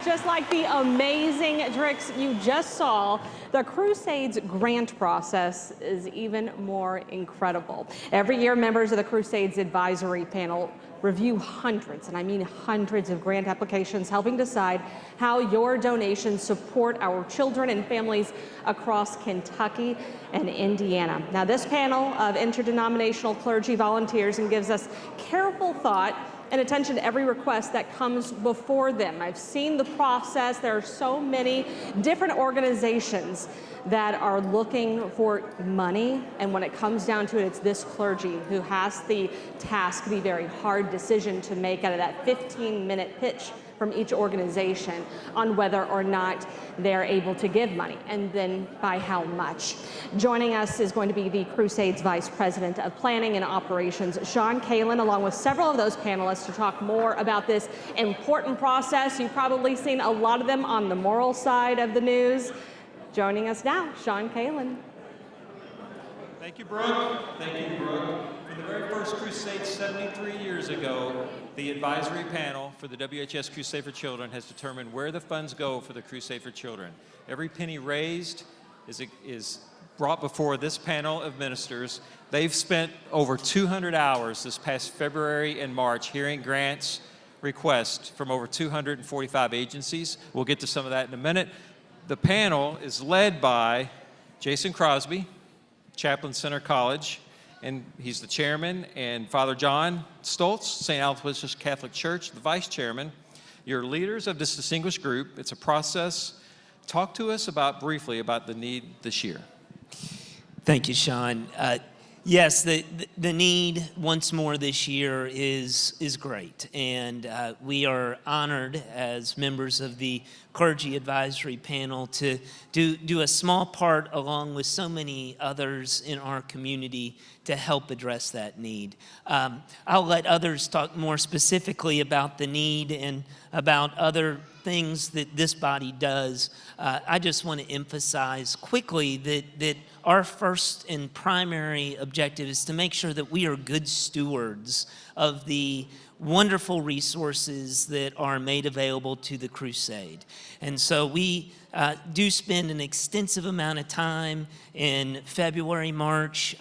just like the amazing tricks you just saw, the Crusade's grant process is even more incredible. Every year, members of the Crusade's advisory panel review hundreds, and I mean hundreds of grant applications, helping decide how your donations support our children and families across Kentucky and Indiana. Now, this panel of interdenominational clergy volunteers and gives us careful thought and attention to every request that comes before them. I've seen the process. There are so many different organizations that are looking for money, and when it comes down to it, it's this clergy who has the task, the very hard decision to make out of that 15-minute pitch from each organization on whether or not they're able to give money, and then by how much. Joining us is going to be the Crusade's Vice President of Planning and Operations, Sean Kalin, along with several of those panelists to talk more about this important process. You've probably seen a lot of them on the moral side of the news. Joining us now, Sean Kalin. Thank you, Brooke. Thank you, Brooke. For the very first Crusade 73 years ago, the advisory panel for the WHS Crusade for Children has determined where the funds go for the Crusade for Children. Every penny raised is brought before this panel of ministers. They've spent over 200 hours this past February and March hearing grants requests from over 245 agencies. We'll get to some of that in a minute. The panel is led by Jason Crosby, Chaplain Center College, and he's the chairman, and Father John Stoltz, St. Aloysius Catholic Church, the vice chairman. You're leaders of this distinguished group. It's a process. Talk to us briefly about the need this year. Thank you, Sean. Yes, the need once more this year is great, and we are honored as members of the Clergy Advisory Panel to do a small part along with so many others in our community to help address that need. I'll let others talk more specifically about the need and about other things that this body does. I just want to emphasize quickly that our first and primary objective is to make sure that we are good stewards of the wonderful resources that are made available to the Crusade. And so we do spend an extensive amount of time in February, March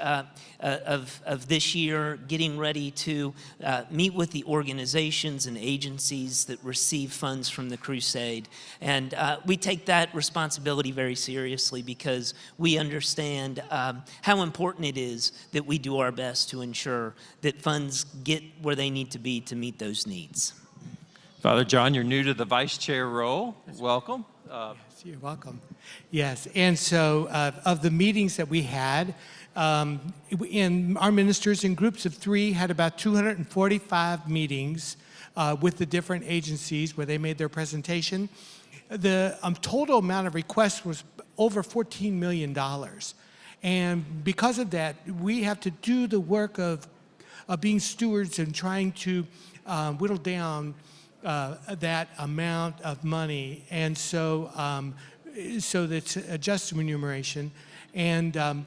of this year getting ready to meet with the organizations and agencies that receive funds from the Crusade. And we take that responsibility very seriously because we understand how important it is that we do our best to ensure that funds get where they need to be to meet those needs. Father John, you're new to the vice chair role. Welcome. Yes, you're welcome. Yes, and so of the meetings that we had, in our ministers in groups of 3 had about 245 meetings with the different agencies where they made their presentation. The total amount of requests was over $14 million. And because of that, we have to do the work of being stewards and trying to whittle down that amount of money, and so that's a just remuneration, and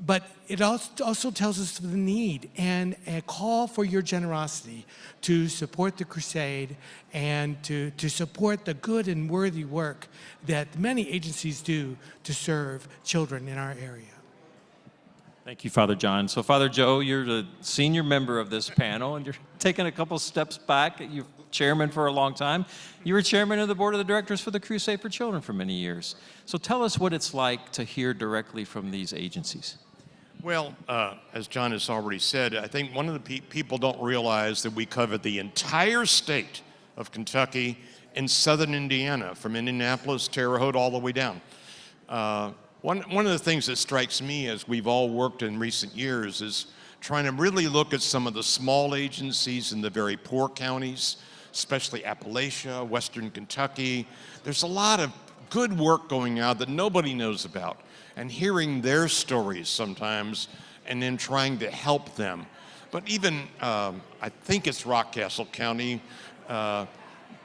but it also tells us the need and a call for your generosity to support the Crusade and to support the good and worthy work that many agencies do to serve children in our area. Thank you, Father John. So, Father Joe, you're the senior member of this panel, and you're taking a couple steps back. You're chairman for a long time. You were chairman of the board of the directors for the Crusade for Children for many years. So tell us what it's like to hear directly from these agencies. Well, as John has already said, I think one of the people don't realize that we cover the entire state of Kentucky and southern Indiana, from Indianapolis, Terre Haute, all the way down. One of the things that strikes me as we've all worked in recent years is trying to really look at some of the small agencies in the very poor counties, especially Appalachia, Western Kentucky. There's a lot of good work going on that nobody knows about, and hearing their stories sometimes and then trying to help them. But even, I think it's Rockcastle County,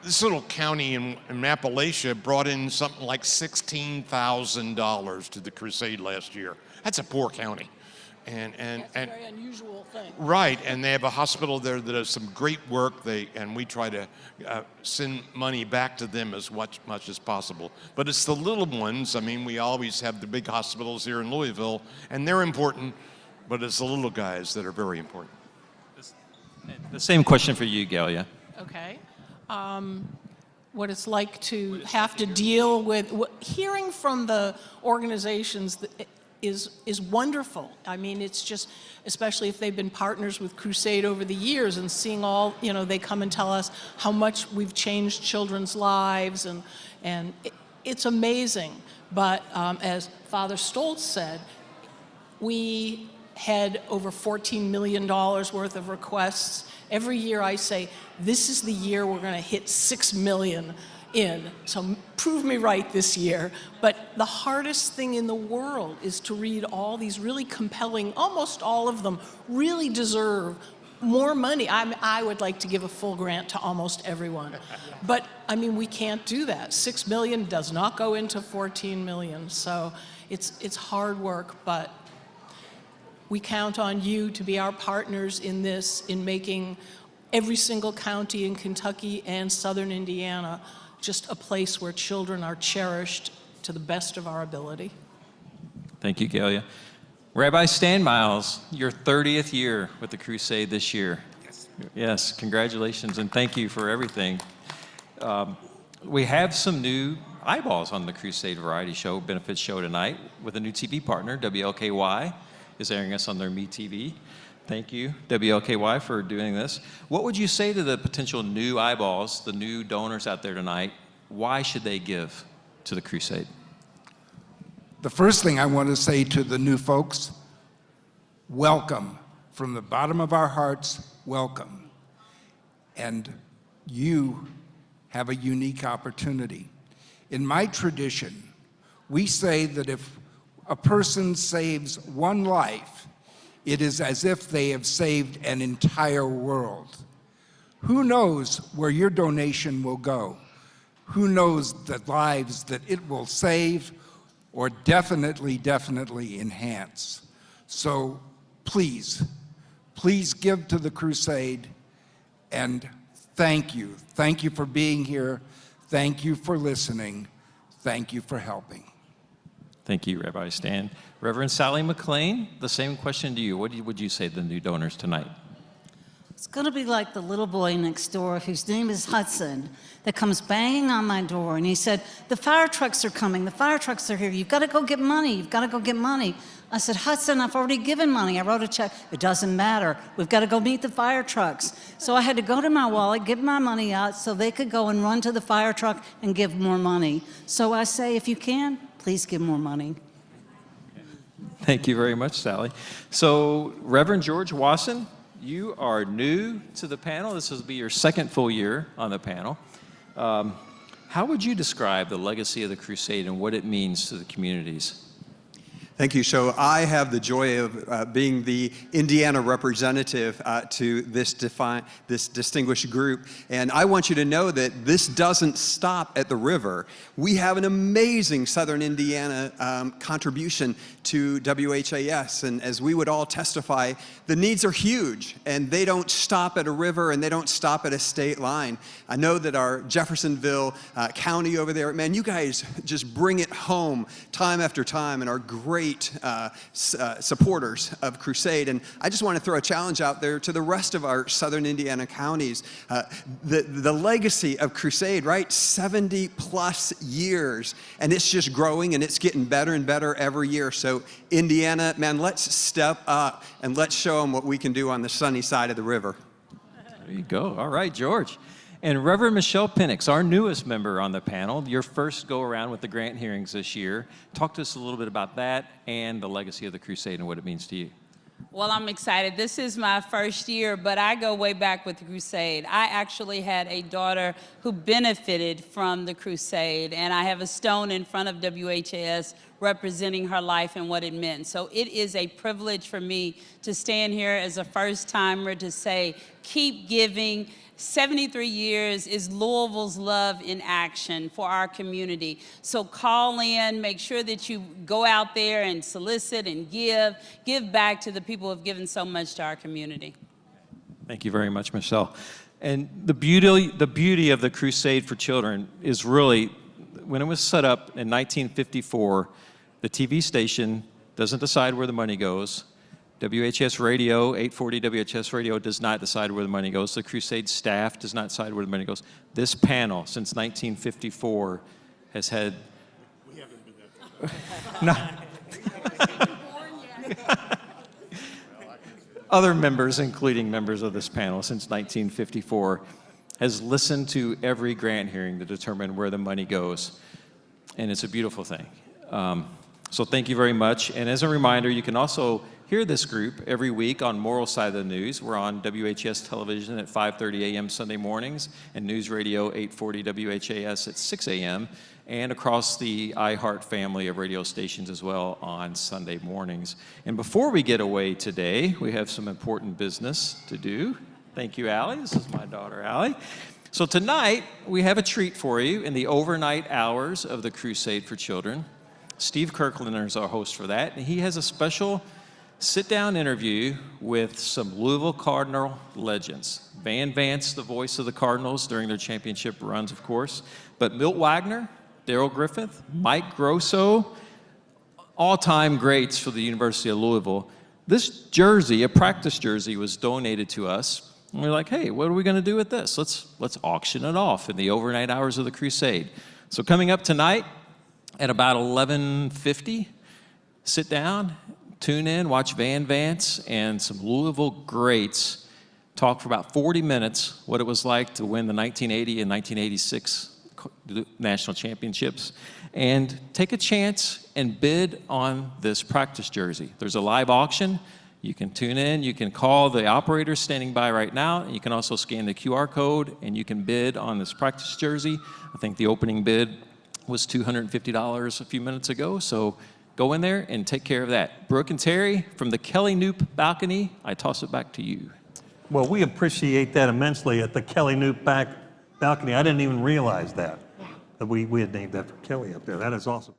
this little county in Appalachia brought in something like $16,000 to the Crusade last year. That's a poor county. And That's a very unusual thing. right, and they have a hospital there that does some great work. And we try to send money back to them as much as possible. But it's the little ones. I mean, we always have the big hospitals here in Louisville, and they're important. But it's the little guys that are very important. The same question for you, Galia. Okay. What it's like to have to deal with hearing from the organizations is wonderful. I mean, it's just, especially if they've been partners with Crusade over the years and seeing all, they come and tell us how much we've changed children's lives, and it's amazing. But as Father Stoltz said, we had over $14 million worth of requests. Every year I say, this is the year we're going to hit 6 million in. So prove me right this year. But the hardest thing in the world is to read all these really compelling, almost all of them really deserve more money. I would like to give a full grant to almost everyone. But I mean, we can't do that. 6 million does not go into 14 million. So it's hard work, but we count on you to be our partners in this, in making every single county in Kentucky and southern Indiana just a place where children are cherished to the best of our ability. Thank you, Galia. Rabbi Stan Miles, your 30th year with the Crusade this year. Yes, congratulations, and thank you for everything. We have some new eyeballs on the Crusade Variety Show, benefits show tonight, with a new TV partner, WLKY. Is airing us on their MeTV. Thank you, WLKY, for doing this. What would you say to the potential new eyeballs, the new donors out there tonight? Why should they give to the Crusade? The first thing I want to say to the new folks, welcome. From the bottom of our hearts, welcome. And you have a unique opportunity. In my tradition, we say that if a person saves one life, it is as if they have saved an entire world. Who knows where your donation will go? Who knows the lives that it will save or definitely enhance? So please give to the Crusade, and thank you. Thank you for being here. Thank you for listening. Thank you for helping. Thank you, Rabbi Stan. Reverend Sally McLean, the same question to you. What would you say to the new donors tonight? It's going to be like the little boy next door whose name is Hudson that comes banging on my door, and he said, the fire trucks are coming, the fire trucks are here, you've got to go get money, you've got to go get money. I said, Hudson, I've already given money, I wrote a check. It doesn't matter, we've got to go meet the fire trucks. So I had to go to my wallet, give my money out so they could go and run to the fire truck and give more money. So I say, if you can, please give more money. Thank you very much, Sally. So, Reverend George Wasson, you are new to the panel. This will be your second full year on the panel. How would you describe the legacy of the Crusade and what it means to the communities? Thank you. So I have the joy of being the Indiana representative to this distinguished group. And I want you to know that this doesn't stop at the river. We have an amazing Southern Indiana contribution to WHAS. And as we would all testify, the needs are huge. And they don't stop at a river and they don't stop at a state line. I know that our Jeffersonville County over there, man, you guys just bring it home time after time and are great supporters of Crusade. And I just want to throw a challenge out there to the rest of our Southern Indiana counties. The legacy of Crusade, right? 70 plus years. And it's just growing and it's getting better and better every year. So Indiana, man, let's step up and let's show them what we can do on the sunny side of the river. There you go. All right, George. And Reverend Michelle Penix, our newest member on the panel, your first go-around with the grant hearings this year. Talk to us a little bit about that and the legacy of the Crusade and what it means to you. Well, I'm excited. This is my first year, but I go way back with the Crusade. I actually had a daughter who benefited from the Crusade, and I have a stone in front of WHAS representing her life and what it meant. So it is a privilege for me to stand here as a first-timer to say, keep giving. 73 years is Louisville's love in action for our community. So call in, make sure that you go out there and solicit and give back to the people who have given so much to our community. Thank you very much, Michelle. And the beauty of the Crusade for Children is really, when it was set up in 1954, the TV station doesn't decide where the money goes. WHS Radio, 840 WHS Radio does not decide where the money goes. The Crusade staff does not decide where the money goes. This panel, since 1954, has had... We haven't been that far. Other members, including members of this panel since 1954, has listened to every grant hearing to determine where the money goes. And it's a beautiful thing. So thank you very much. And as a reminder, you can also hear this group every week on Moral Side of the News. We're on WHS television at 5:30 a.m. Sunday mornings and News Radio 840 WHAS at 6 a.m. and across the iHeart family of radio stations as well on Sunday mornings. And before we get away today, we have some important business to do. Thank you, Allie. This is my daughter, Allie. So tonight, we have a treat for you in the overnight hours of the Crusade for Children. Steve Kirklander is our host for that, and he has a special sit-down interview with some Louisville Cardinal legends. Van Vance, the voice of the Cardinals during their championship runs, of course, but Milt Wagner, Daryl Griffith, Mike Grosso, all-time greats for the University of Louisville. This jersey, a practice jersey, was donated to us. And we're like, hey, what are we going to do with this? Let's auction it off in the overnight hours of the Crusade. So coming up tonight at about 11:50, sit down, tune in, watch Van Vance and some Louisville greats talk for about 40 minutes what it was like to win the 1980 and 1986 national championships, and take a chance and bid on this practice jersey. There's a live auction. You can tune in, you can call the operator standing by right now, and you can also scan the QR code and you can bid on this practice jersey. I think the opening bid was $250 a few minutes ago, so go in there and take care of that. Brooke and Terry, from the Kelly Noop balcony, I toss it back to you. Well, we appreciate that immensely at the Kelly Noop balcony. I didn't even realize that we had named that for Kelly up there. That is awesome.